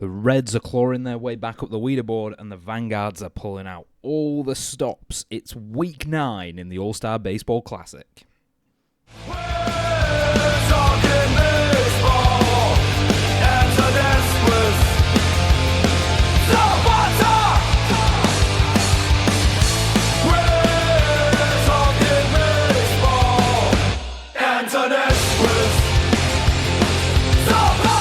The Reds are clawing their way back up the leaderboard, and the Vanguards are pulling out all the stops. It's week 9 in the All-Star Baseball Classic. We're talking baseball, Antonis with Zapata. We're talking baseball, Antonis with Zapata.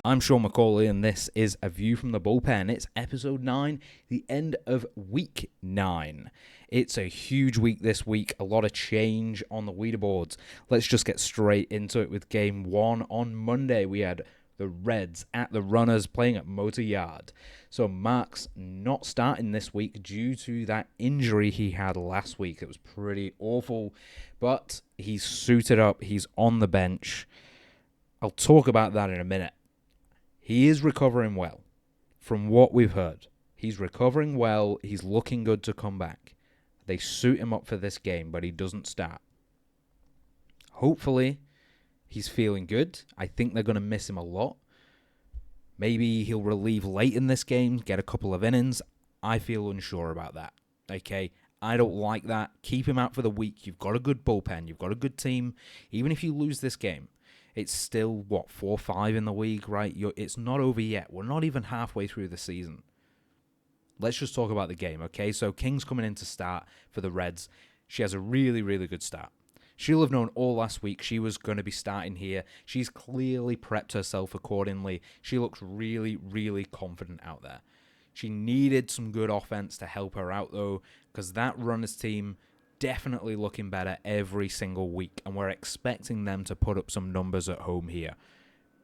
I'm Sean McCauley, and this is A View From the Bullpen. It's episode 9, the end of week 9. It's a huge week this week, a lot of change on the leaderboards. Let's just get straight into it with game 1. On Monday, we had the Reds at the Runners playing at Motor Yard. So Mark's not starting this week due to that injury he had last week. It was pretty awful, but he's suited up. He's on the bench. I'll talk about that in a minute. He is recovering well, from what we've heard. He's recovering well. He's looking good to come back. They suit him up for this game, but he doesn't start. Hopefully, he's feeling good. I think they're going to miss him a lot. Maybe he'll relieve late in this game, get a couple of innings. I feel unsure about that. Okay, I don't like that. Keep him out for the week. You've got a good bullpen. You've got a good team. Even if you lose this game, it's still, 4-5 in the league, right? It's not over yet. We're not even halfway through the season. Let's just talk about the game, okay? So King's coming in to start for the Reds. She has a really, really good start. She'll have known all last week she was going to be starting here. She's clearly prepped herself accordingly. She looks really, really confident out there. She needed some good offense to help her out, though, because that Runners team definitely looking better every single week, and we're expecting them to put up some numbers at home here.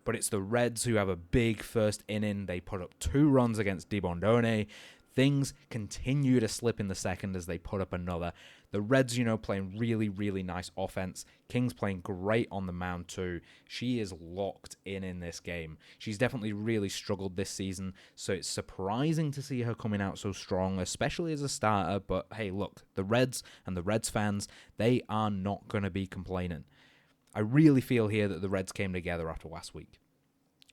But it's the Reds who have a big first inning. They put up 2 runs against DiBondone. Things continue to slip in the second as they put up another. The Reds, playing really, really nice offense. King's playing great on the mound too. She is locked in this game. She's definitely really struggled this season, so it's surprising to see her coming out so strong, especially as a starter. But hey, look, the Reds and the Reds fans, they are not going to be complaining. I really feel here that the Reds came together after last week.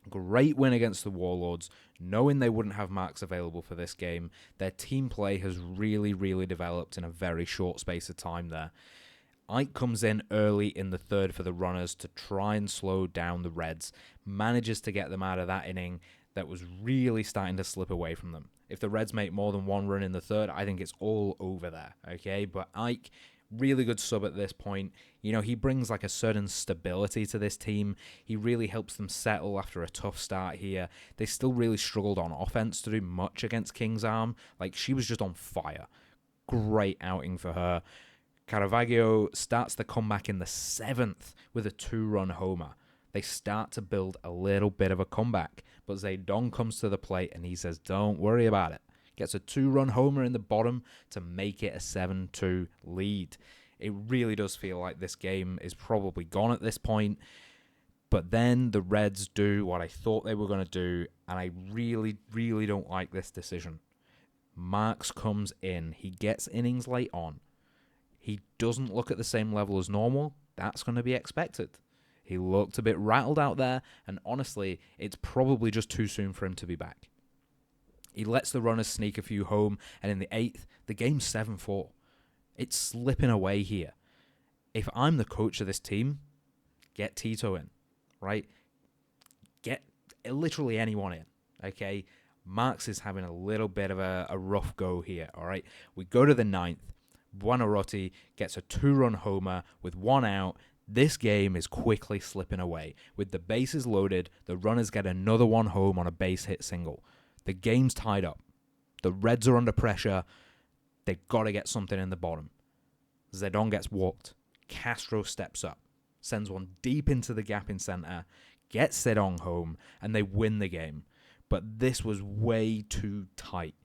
Great win against the Warlords, knowing they wouldn't have marks available for this game. Their team play has really, really developed in a very short space of time there. Ike comes in early in the third for the Runners to try and slow down the Reds, manages to get them out of that inning that was really starting to slip away from them. If the Reds make more than 1 run in the third, I think it's all over there, okay? But Ike, really good sub at this point. He brings like a certain stability to this team. He really helps them settle after a tough start here. They still really struggled on offense to do much against King's Arm. Like, she was just on fire. Great outing for her. Caravaggio starts the comeback in the 7th with a 2-run homer. They start to build a little bit of a comeback, but Zedong comes to the plate and he says, don't worry about it. Gets a 2-run homer in the bottom to make it a 7-2 lead. It really does feel like this game is probably gone at this point. But then the Reds do what I thought they were going to do, and I really, really don't like this decision. Marks comes in. He gets innings late on. He doesn't look at the same level as normal. That's going to be expected. He looked a bit rattled out there, and honestly, it's probably just too soon for him to be back. He lets the Runners sneak a few home, and in the 8th, the game's 7-4. It's slipping away here. If I'm the coach of this team, get Tito in, right? Get literally anyone in, okay? Marks is having a little bit of a rough go here, all right? We go to the 9th. Buonarroti gets a 2-run homer with 1 out. This game is quickly slipping away. With the bases loaded, the Runners get another 1 home on a base hit single. The game's tied up. The Reds are under pressure. They've got to get something in the bottom. Zedong gets walked. Castro steps up, sends one deep into the gap in center, gets Zedong home, and they win the game. But this was way too tight.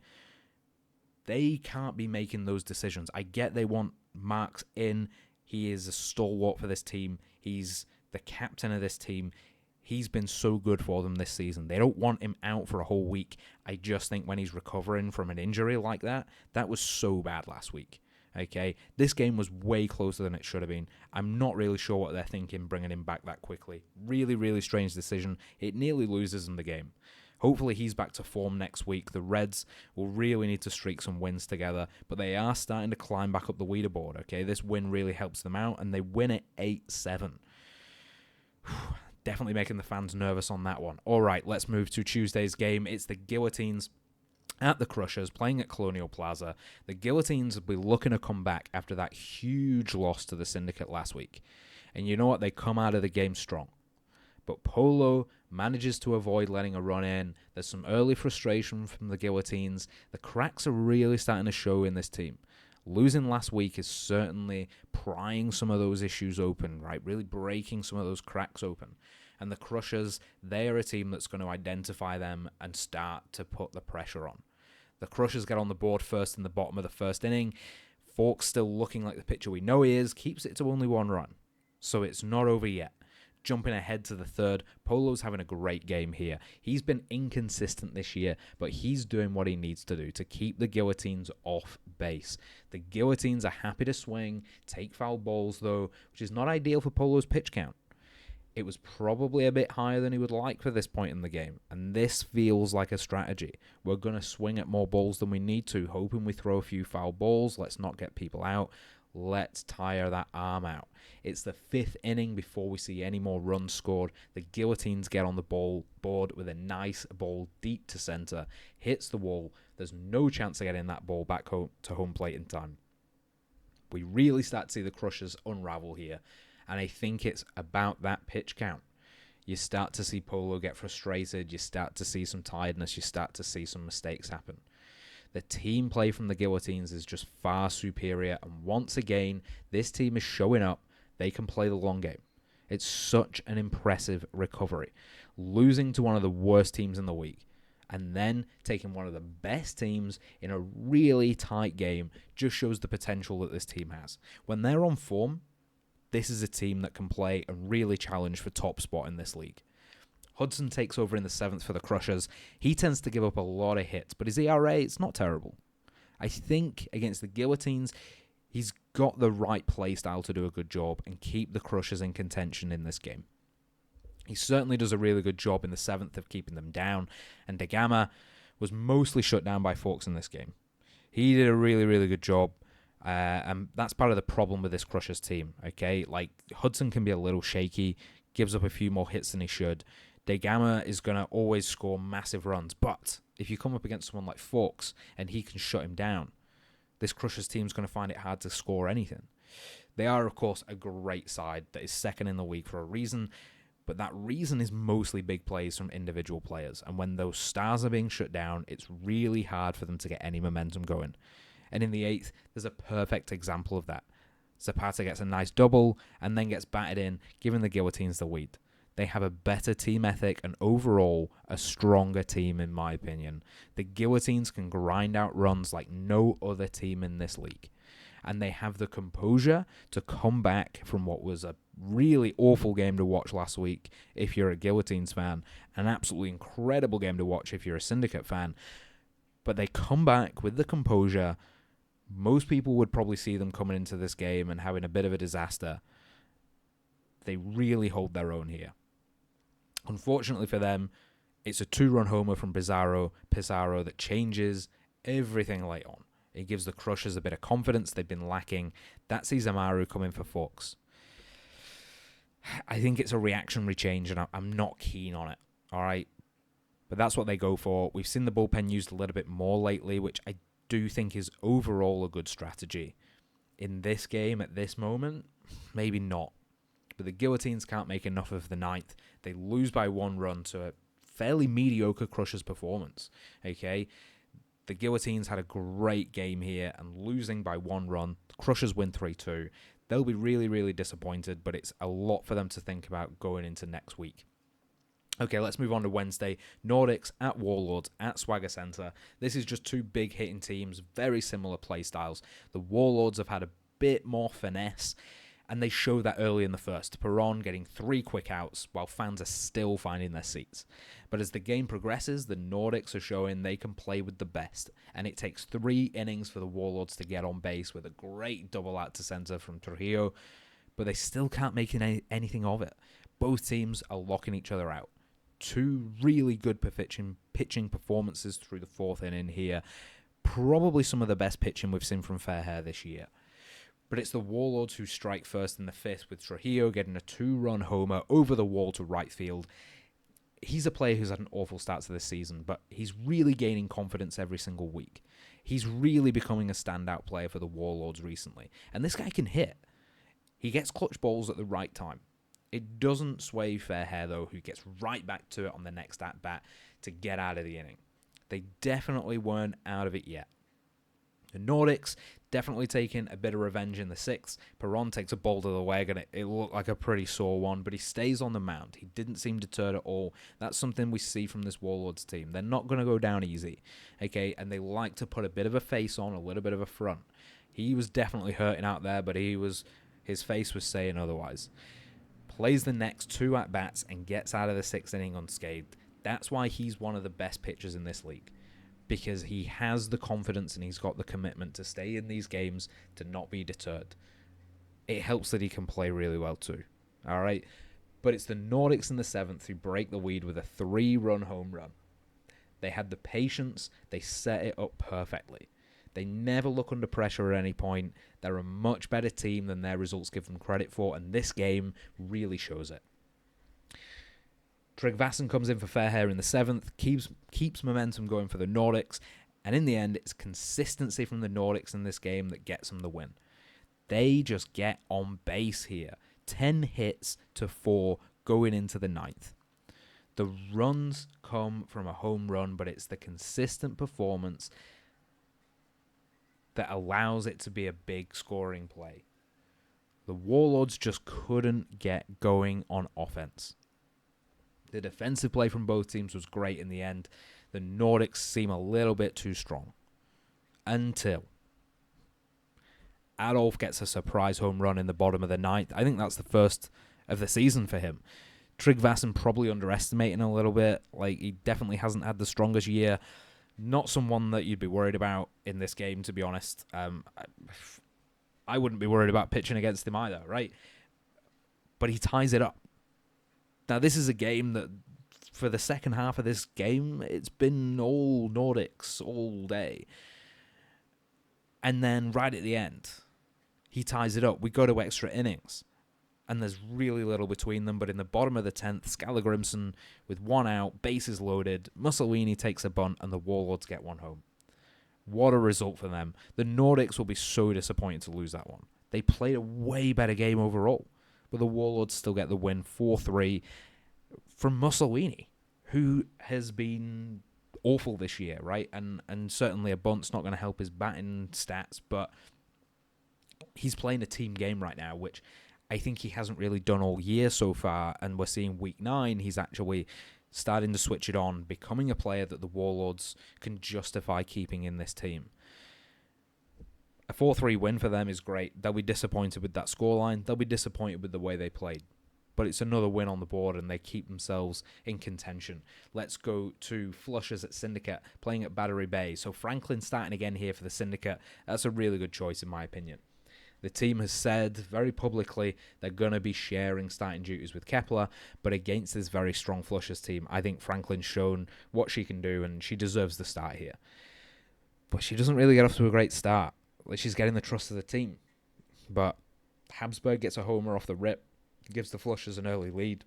They can't be making those decisions. I get they want Marks in. He is a stalwart for this team. He's the captain of this team. He's been so good for them this season. They don't want him out for a whole week. I just think when he's recovering from an injury like that, that was so bad last week. Okay, this game was way closer than it should have been. I'm not really sure what they're thinking bringing him back that quickly. Really, really strange decision. It nearly loses him the game. Hopefully he's back to form next week. The Reds will really need to streak some wins together, but they are starting to climb back up the leaderboard, okay? This win really helps them out, and they win it 8-7. Definitely making the fans nervous on that one. All right, let's move to Tuesday's game. It's the Guillotines at the Crushers, playing at Colonial Plaza. The Guillotines will be looking to come back after that huge loss to the Syndicate last week. And you know what? They come out of the game strong. But Polo manages to avoid letting a run in. There's some early frustration from the Guillotines. The cracks are really starting to show in this team. Losing last week is certainly prying some of those issues open, right? Really breaking some of those cracks open. And the Crushers, they are a team that's going to identify them and start to put the pressure on. The Crushers get on the board first in the bottom of the first inning. Forks still looking like the pitcher we know he is, keeps it to only one run. So it's not over yet. Jumping ahead to the third, Polo's having a great game here. He's been inconsistent this year, but he's doing what he needs to do to keep the Guillotines off base. The Guillotines are happy to swing, take foul balls though, which is not ideal for Polo's pitch count. It was probably a bit higher than he would like for this point in the game, and this feels like a strategy. We're going to swing at more balls than we need to, hoping we throw a few foul balls. Let's not get people out. Let's tire that arm out. It's the fifth inning before we see any more runs scored. The Guillotines get on the board with a nice ball deep to center, hits the wall. There's no chance of getting that ball back home to home plate in time. We really start to see the Crushers unravel here. And I think it's about that pitch count. You start to see Polo get frustrated. You start to see some tiredness. You start to see some mistakes happen. The team play from the Guillotines is just far superior. And once again, this team is showing up. They can play the long game. It's such an impressive recovery. Losing to one of the worst teams in the league and then taking one of the best teams in a really tight game just shows the potential that this team has. When they're on form, this is a team that can play and really challenge for top spot in this league. Hudson takes over in the seventh for the Crushers. He tends to give up a lot of hits, but his ERA, it's not terrible. I think against the Guillotines, he's got the right play style to do a good job and keep the Crushers in contention in this game. He certainly does a really good job in the seventh of keeping them down, and DeGama was mostly shut down by Forks in this game. He did a really, really good job. And that's part of the problem with this Crushers team, okay? Like, Hudson can be a little shaky, gives up a few more hits than he should. DeGama is going to always score massive runs, but if you come up against someone like Forks and he can shut him down, this Crushers team is going to find it hard to score anything. They are, of course, a great side that is second in the league for a reason, but that reason is mostly big plays from individual players, and when those stars are being shut down, it's really hard for them to get any momentum going. And in the eighth, there's a perfect example of that. Zapata gets a nice double and then gets batted in, giving the Guillotines the lead. They have a better team ethic and overall a stronger team, in my opinion. The Guillotines can grind out runs like no other team in this league. And they have the composure to come back from what was a really awful game to watch last week if you're a Guillotines fan, an absolutely incredible game to watch if you're a Syndicate fan. But they come back with the composure. Most people would probably see them coming into this game and having a bit of a disaster. They really hold their own here. Unfortunately for them, it's a 2-run homer from Pizarro that changes everything late on. It gives the Crushers a bit of confidence they've been lacking. That sees Amaru come in for Forks. I think it's a reactionary change, and I'm not keen on it. All right? But that's what they go for. We've seen the bullpen used a little bit more lately, which I do think is overall a good strategy. In this game, at this moment, maybe not. But the Guillotines can't make enough of the ninth. They lose by 1 run to a fairly mediocre Crushers performance. Okay? The Guillotines had a great game here, and losing by 1 run, the Crushers win 3-2. They'll be really, really disappointed, but it's a lot for them to think about going into next week. Okay, let's move on to Wednesday. Nordics at Warlords at Swagger Center. This is just 2 big hitting teams, very similar play styles. The Warlords have had a bit more finesse, And they show that early in the first. Perron getting 3 quick outs while fans are still finding their seats. But as the game progresses, the Nordics are showing they can play with the best. And it takes 3 innings for the Warlords to get on base with a great double out to center from Trujillo. But they still can't make anything of it. Both teams are locking each other out. 2 really good pitching performances through the 4th inning here. Probably some of the best pitching we've seen from Fairhair this year. But it's the Warlords who strike first in the 5th with Trujillo getting a 2-run homer over the wall to right field. He's a player who's had an awful start to this season, but he's really gaining confidence every single week. He's really becoming a standout player for the Warlords recently. And this guy can hit. He gets clutch balls at the right time. It doesn't sway Fairhair, though, who gets right back to it on the next at-bat to get out of the inning. They definitely weren't out of it yet. The Nordics definitely taking a bit of revenge in the 6th. Perron takes a ball to the leg, and it looked like a pretty sore one, but he stays on the mound. He didn't seem deterred at all. That's something we see from this Warlords team. They're not going to go down easy, okay? And they like to put a bit of a face on, a little bit of a front. He was definitely hurting out there, but his face was saying otherwise. Plays the next 2 at-bats and gets out of the 6th inning unscathed. That's why he's one of the best pitchers in this league. Because he has the confidence and he's got the commitment to stay in these games, to not be deterred. It helps that he can play really well too. All right? But it's the Nordics in the 7th who break the lead with a 3-run home run. They had the patience. They set it up perfectly. They never look under pressure at any point. They're a much better team than their results give them credit for, and this game really shows it. Tryggvason comes in for Fairhair in the 7th, keeps momentum going for the Nordics, and in the end, it's consistency from the Nordics in this game that gets them the win. They just get on base here. 10 hits to 4 going into the 9th. The runs come from a home run, but it's the consistent performance that allows it to be a big scoring play. The Warlords just couldn't get going on offense. The defensive play from both teams was great in the end. The Nordics seem a little bit too strong. Until Adolf gets a surprise home run in the bottom of the 9th. I think that's the first of the season for him. Tryggvason probably underestimating a little bit. Like, he definitely hasn't had the strongest year. Not someone that you'd be worried about in this game, to be honest. I wouldn't be worried about pitching against him either, right? But he ties it up. Now, this is a game that, for the second half of this game, it's been all Nordics all day. And then right at the end, he ties it up. We go to extra innings. And there's really little between them. But in the bottom of the 10th, Skallagrimson with 1 out, bases loaded. Mussolini takes a bunt, and the Warlords get 1 home. What a result for them. The Nordics will be so disappointed to lose that one. They played a way better game overall. But the Warlords still get the win 4-3 from Mussolini, who has been awful this year, right? And certainly a bunt's not going to help his batting stats, but he's playing a team game right now, which I think he hasn't really done all year so far. And we're seeing week 9, he's actually starting to switch it on, becoming a player that the Warlords can justify keeping in this team. A 4-3 win for them is great. They'll be disappointed with that scoreline. They'll be disappointed with the way they played. But it's another win on the board, and they keep themselves in contention. Let's go to Flushers at Syndicate, playing at Battery Bay. So Franklin starting again here for the Syndicate. That's a really good choice, in my opinion. The team has said very publicly they're going to be sharing starting duties with Kepler, but against this very strong Flushers team, I think Franklin's shown what she can do, and she deserves the start here. But she doesn't really get off to a great start. She's getting the trust of the team. But Habsburg gets a homer off the rip, gives the Flushers an early lead.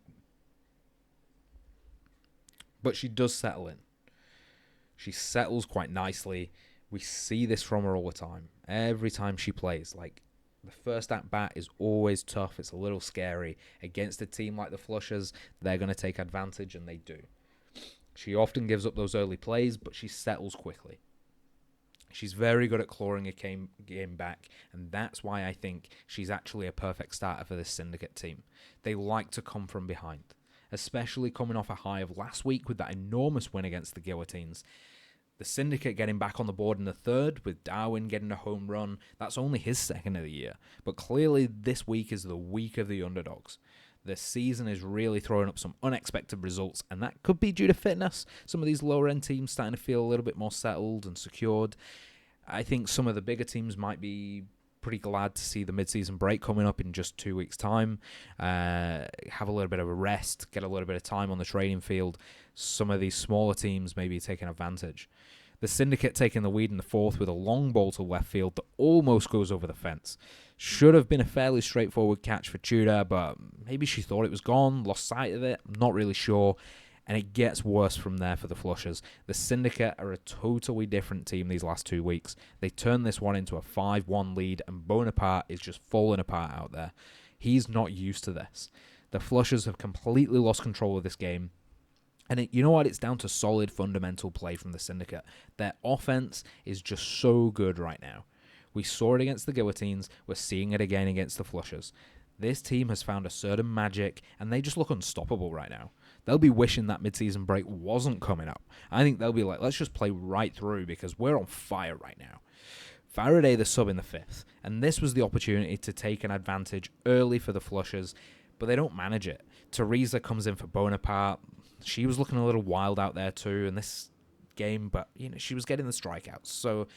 But she does settle in. She settles quite nicely. We see this from her all the time. Every time she plays, like, the first at-bat is always tough. It's a little scary. Against a team like the Flushers, they're going to take advantage, and they do. She often gives up those early plays, but she settles quickly. She's very good at clawing a game back, and that's why I think she's actually a perfect starter for this Syndicate team. They like to come from behind, especially coming off a high of last week with that enormous win against the Guillotines. The Syndicate getting back on the board in the third, with Darwin getting a home run. That's only his second of the year. But clearly this week is the week of the underdogs. The season is really throwing up some unexpected results, and that could be due to fitness. Some of these lower-end teams starting to feel a little bit more settled and secured. I think some of the bigger teams might be pretty glad to see the mid-season break coming up in just 2 weeks' time. Have a little bit of a rest, get a little bit of time on the training field. Some of these smaller teams may be taking advantage. The Syndicate taking the lead in the fourth with a long ball to left field that almost goes over the fence. Should have been a fairly straightforward catch for Tudor, but maybe she thought it was gone, lost sight of it, I'm not really sure. And it gets worse from there for the Flushers. The Syndicate are a totally different team these last 2 weeks. They turned this one into a 5-1 lead, and Bonaparte is just falling apart out there. He's not used to this. The Flushers have completely lost control of this game. And you know what? It's down to solid fundamental play from the Syndicate. Their offense is just so good right now. We saw it against the Guillotines. We're seeing it again against the Flushers. This team has found a certain magic, and they just look unstoppable right now. They'll be wishing that mid-season break wasn't coming up. I think they'll be like, let's just play right through because we're on fire right now. Faraday the sub in the fifth, and this was the opportunity to take an advantage early for the Flushers, but they don't manage it. Teresa comes in for Bonaparte. She was looking a little wild out there too in this game, but she was getting the strikeouts, so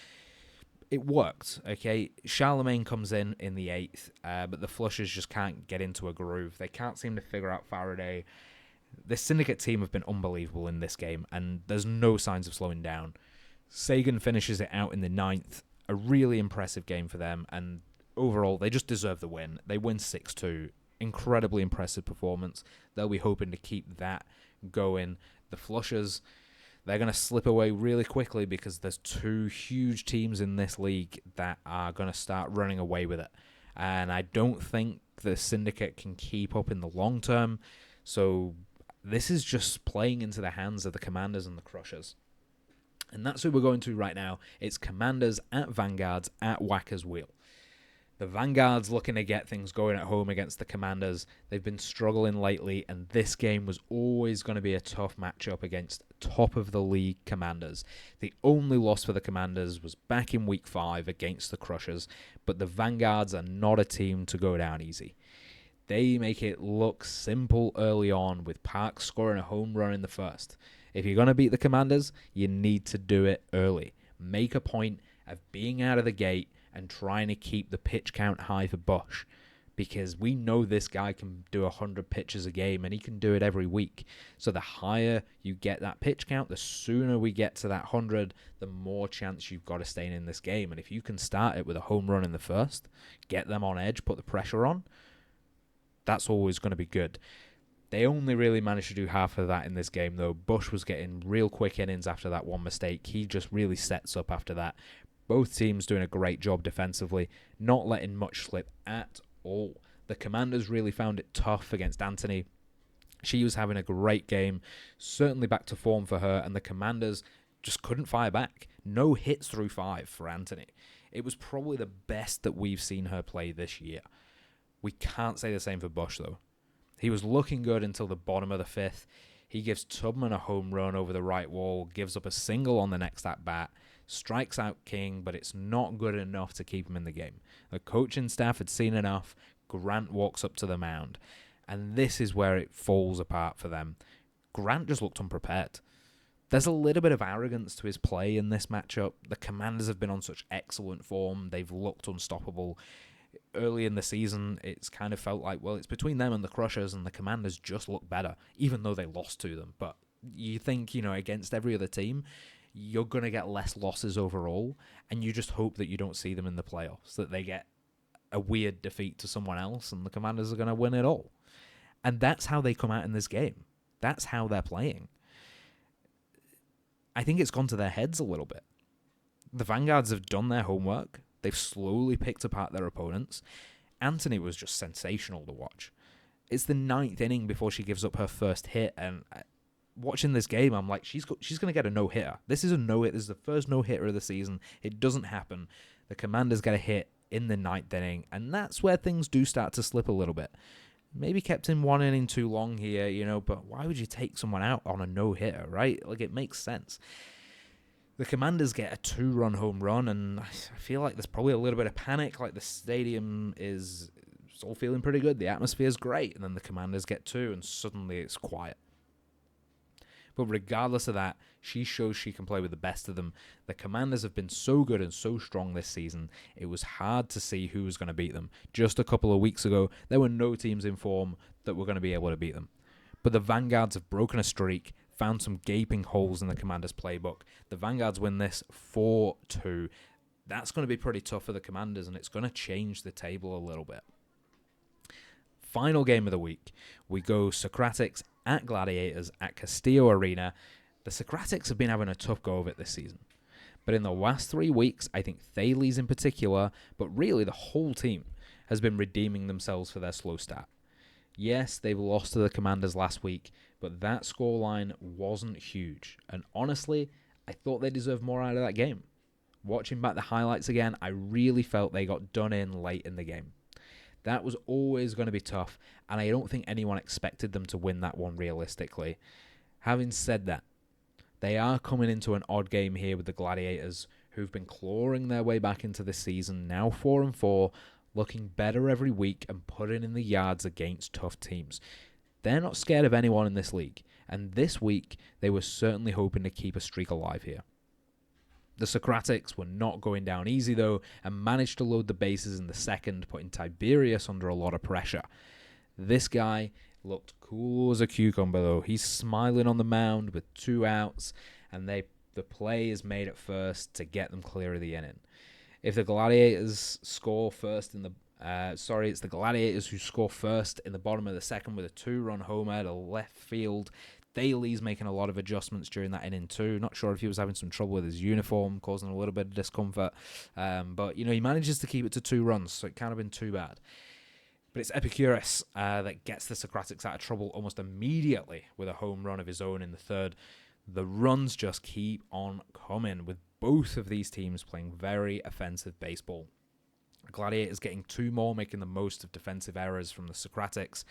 it worked. Okay, Charlemagne comes in the eighth, but the Flushers just can't get into a groove. They can't seem to figure out Faraday. The Syndicate team have been unbelievable in this game, and there's no signs of slowing down. Sagan finishes it out in the ninth. A really impressive game for them, and overall, they just deserve the win. They win 6-2. Incredibly impressive performance. They'll be hoping to keep that going. The Flushers, they're going to slip away really quickly because there's two huge teams in this league that are going to start running away with it. And I don't think the Syndicate can keep up in the long term. So this is just playing into the hands of the Commanders and the Crushers. And that's who we're going to right now. It's Commanders at Vanguards at Whacker's Wheel. The Vanguards looking to get things going at home against the Commanders. They've been struggling lately, and this game was always going to be a tough matchup against top of the league Commanders. The only loss for the Commanders was back in Week 5 against the Crushers, but the Vanguards are not a team to go down easy. They make it look simple early on, with Parks scoring a home run in the first. If you're going to beat the Commanders, you need to do it early. Make a point of being out of the gate and trying to keep the pitch count high for Bush, because we know this guy can do 100 pitches a game, and he can do it every week. So the higher you get that pitch count, the sooner we get to that 100, the more chance you've got of staying in this game. And if you can start it with a home run in the first, get them on edge, put the pressure on, that's always going to be good. They only really managed to do half of that in this game, though. Bush was getting real quick innings after that one mistake. He just really sets up after that. Both teams doing a great job defensively, not letting much slip at all. The Commanders really found it tough against Anthony. She was having a great game, certainly back to form for her, and the Commanders just couldn't fire back. No hits through 5 for Anthony. It was probably the best that we've seen her play this year. We can't say the same for Bush, though. He was looking good until the bottom of the 5th. He gives Tubman a home run over the right wall, gives up a single on the next at-bat, strikes out King, but it's not good enough to keep him in the game. The coaching staff had seen enough. Grant walks up to the mound, and this is where it falls apart for them. Grant just looked unprepared. There's a little bit of arrogance to his play in this matchup. The Commanders have been on such excellent form. They've looked unstoppable. Early in the season, it's kind of felt like, well, it's between them and the Crushers, and the Commanders just look better, even though they lost to them. But you think, against every other team, you're going to get less losses overall, and you just hope that you don't see them in the playoffs, that they get a weird defeat to someone else, and the Commanders are going to win it all. And that's how they come out in this game. That's how they're playing. I think it's gone to their heads a little bit. The Vanguards have done their homework. They've slowly picked apart their opponents. Anthony was just sensational to watch. It's the 9th inning before she gives up her first hit, and watching this game, I'm like, she's going to get a no-hitter. This is a no-hit. This is the first no-hitter of the season. It doesn't happen. The Commanders get a hit in the 9th inning, and that's where things do start to slip a little bit. Maybe kept in one inning too long here, but why would you take someone out on a no-hitter, right? Like, it makes sense. The Commanders get a 2-run home run, and I feel like there's probably a little bit of panic, like the stadium is it's all feeling pretty good, the atmosphere's great, and then the Commanders get 2, and suddenly it's quiet. But regardless of that, she shows she can play with the best of them. The Commanders have been so good and so strong this season, it was hard to see who was going to beat them. Just a couple of weeks ago, there were no teams in form that were going to be able to beat them. But the Vanguards have broken a streak, found some gaping holes in the Commanders' playbook. The Vanguards win this 4-2. That's going to be pretty tough for the Commanders, and it's going to change the table a little bit. Final game of the week, we go Socratics at Gladiators at Castillo Arena. The Socratics have been having a tough go of it this season. But in the last 3 weeks, I think Thales in particular, but really the whole team, has been redeeming themselves for their slow start. Yes, they've lost to the Commanders last week, but that scoreline wasn't huge. And honestly, I thought they deserved more out of that game. Watching back the highlights again, I really felt they got done in late in the game. That was always going to be tough, and I don't think anyone expected them to win that one realistically. Having said that, they are coming into an odd game here with the Gladiators, who've been clawing their way back into this season, now 4-4, looking better every week and putting in the yards against tough teams. They're not scared of anyone in this league, and this week they were certainly hoping to keep a streak alive here. The Socratics were not going down easy though, and managed to load the bases in the second, putting Tiberius under a lot of pressure. This guy looked cool as a cucumber though. He's smiling on the mound with 2 outs, and the play is made at first to get them clear of the inning. If the Gladiators score first in the it's the Gladiators who score first in the bottom of the second with a 2-run homer to left field. Thales making a lot of adjustments during that inning too. Not sure if he was having some trouble with his uniform, causing a little bit of discomfort. But, he manages to keep it to 2 runs, so it can't have been too bad. But it's Epicurus that gets the Socratics out of trouble almost immediately with a home run of his own in the third. The runs just keep on coming, with both of these teams playing very offensive baseball. Gladiators getting 2 more, making the most of defensive errors from the Socratics.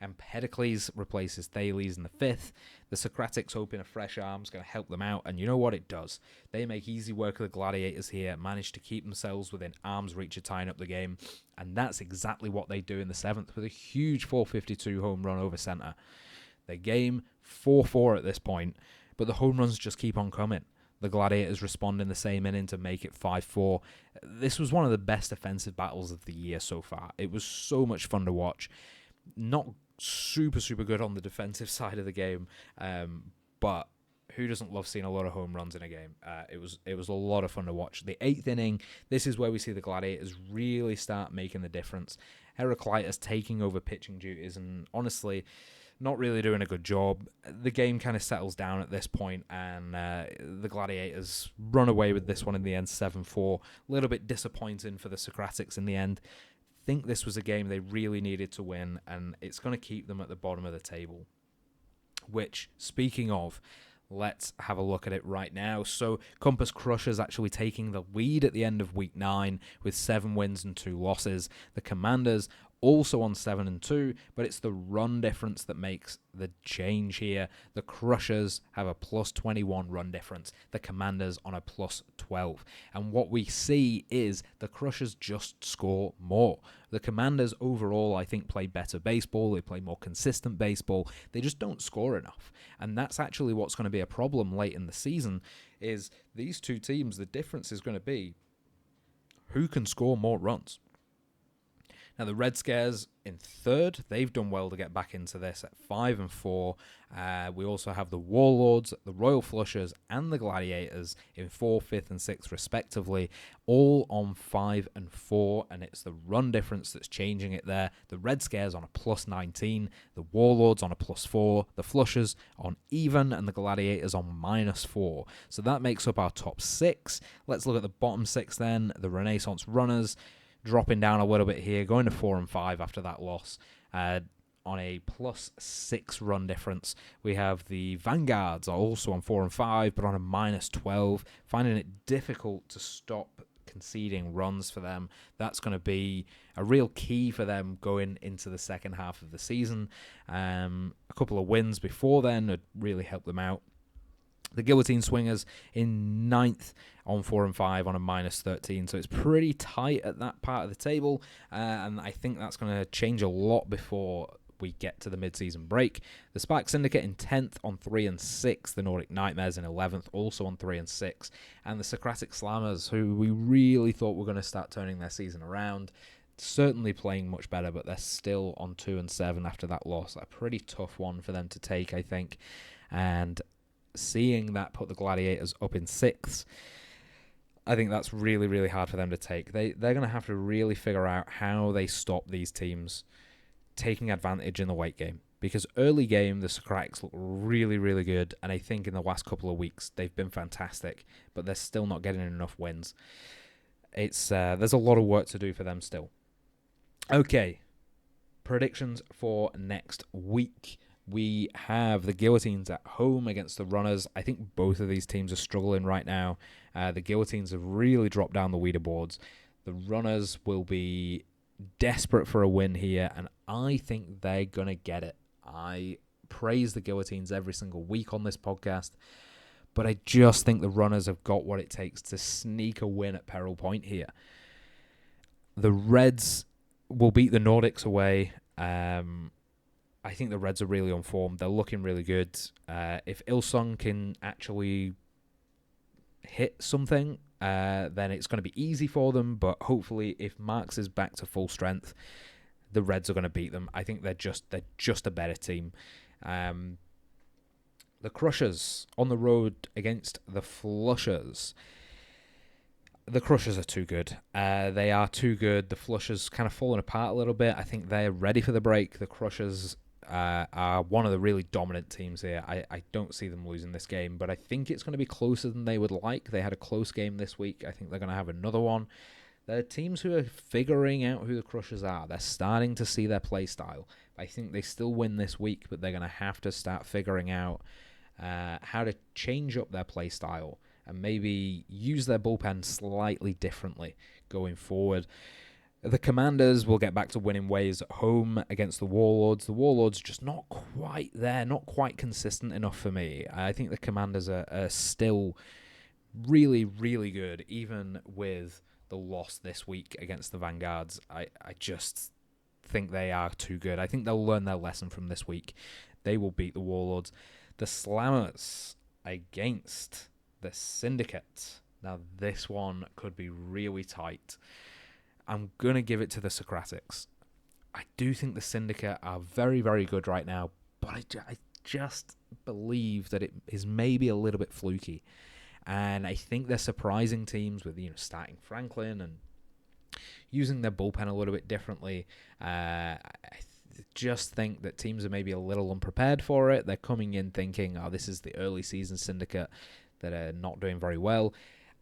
And Empedocles replaces Thales in the 5th. The Socratics hoping a fresh arm's going to help them out, and you know what it does. They make easy work of the Gladiators here, manage to keep themselves within arm's reach of tying up the game, and that's exactly what they do in the 7th with a huge 452 home run over center. The game 4-4 at this point, but the home runs just keep on coming. The Gladiators respond in the same inning to make it 5-4. This was one of the best offensive battles of the year so far. It was so much fun to watch. Not super good on the defensive side of the game, but who doesn't love seeing a lot of home runs in a game? It was a lot of fun to watch. The 8th inning, this is where we see the Gladiators really start making the difference. Heraclitus taking over pitching duties, and honestly, not really doing a good job. The game kind of settles down at this point, and the Gladiators run away with this one in the end, 7-4. A little bit disappointing for the Socratics in the end. Think this was a game they really needed to win, and it's going to keep them at the bottom of the table. Which, speaking of, let's have a look at it right now. So, Compass Crushers actually taking the lead at the end of week 9 with 7 wins and 2 losses. The Commanders also on 7-2, but it's the run difference that makes the change here. The Crushers have a plus 21 run difference, the Commanders on a plus 12. And what we see is the Crushers just score more. The Commanders overall, I think, play better baseball. They play more consistent baseball. They just don't score enough. And that's actually what's going to be a problem late in the season, is these two teams, the difference is going to be who can score more runs. Now, the Red Scares in 3rd, they've done well to get back into this at 5-4. We also have the Warlords, the Royal Flushers, and the Gladiators in 4th, 5th, and 6th, respectively, all on 5-4, and it's the run difference that's changing it there. The Red Scares on a plus 19, the Warlords on a plus 4, the Flushers on even, and the Gladiators on minus 4. So that makes up our top 6. Let's look at the bottom 6 then. The Renaissance Runners dropping down a little bit here, going to 4-5 after that loss. On a plus 6 run difference. We have the Vanguards are also on 4-5, but on a minus 12, finding it difficult to stop conceding runs for them. That's going to be a real key for them going into the second half of the season. A couple of wins before then would really help them out. The Guillotine Swingers in 9th on 4 and 5 on a minus 13. So it's pretty tight at that part of the table. And I think that's going to change a lot before we get to the mid-season break. The Spark Syndicate in 10th on 3 and 6. The Nordic Nightmares in 11th, also on 3 and 6. And the Socratic Slammers, who we really thought were going to start turning their season around. Certainly playing much better, but they're still on 2 and 7 after that loss. A pretty tough one for them to take, I think. And seeing that put the Gladiators up in 6th, I think that's really, really hard for them to take. They're going to have to really figure out how they stop these teams taking advantage in the late game. Because early game, the Socratics look really, really good, and I think in the last couple of weeks, they've been fantastic, but they're still not getting enough wins. There's a lot of work to do for them still. Okay, predictions for next week. We have the Guillotines at home against the Runners. I think both of these teams are struggling right now. The Guillotines have really dropped down the leaderboards. The Runners will be desperate for a win here, and I think they're going to get it. I praise the Guillotines every single week on this podcast, but I just think the Runners have got what it takes to sneak a win at Peril Point here. The Reds will beat the Nordics away. I think the Reds are really on form. They're looking really good. If Ilsung can actually hit something, then it's going to be easy for them. But hopefully, if Marks is back to full strength, the Reds are going to beat them. I think they're just a better team. The Crushers on the road against the Flushers. The Crushers are too good. They are too good. The Flushers kind of falling apart a little bit. I think they're ready for the break. The Crushers are one of the really dominant teams here. I don't see them losing this game, but I think it's going to be closer than they would like. They had a close game this week. I think they're going to have another one. They're teams who are figuring out who the Crushers are. They're starting to see their play style. I think they still win this week, but they're going to have to start figuring out how to change up their play style and maybe use their bullpen slightly differently going forward. The Commanders will get back to winning ways at home against the Warlords. The Warlords just not quite there, not quite consistent enough for me. I think the Commanders are still really, really good, even with the loss this week against the Vanguards. I just think they are too good. I think they'll learn their lesson from this week. They will beat the Warlords. The Slammers against the Syndicate. Now, this one could be really tight. I'm going to give it to the Socratics. I do think the Syndicate are very, very good right now, but I just believe that it is maybe a little bit fluky. And I think they're surprising teams with, starting Franklin and using their bullpen a little bit differently. I just think that teams are maybe a little unprepared for it. They're coming in thinking, this is the early season Syndicate that are not doing very well.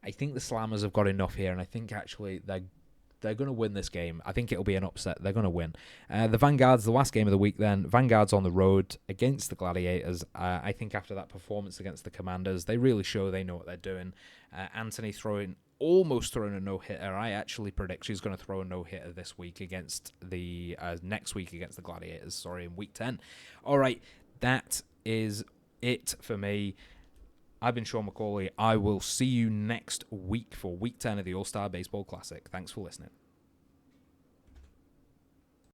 I think the Slammers have got enough here, and I think actually they're going to win this game. I think it'll be an upset. They're going to win. The Vanguards, the last game of the week then. Vanguards on the road against the Gladiators. I think after that performance against the Commanders, they really show they know what they're doing. Anthony almost throwing a no-hitter. I actually predict she's going to throw a no-hitter this week against next week against the Gladiators, in week 10. All right, that is it for me. I've been Sean McCauley. I will see you next week for week 10 of the All-Star Baseball Classic. Thanks for listening.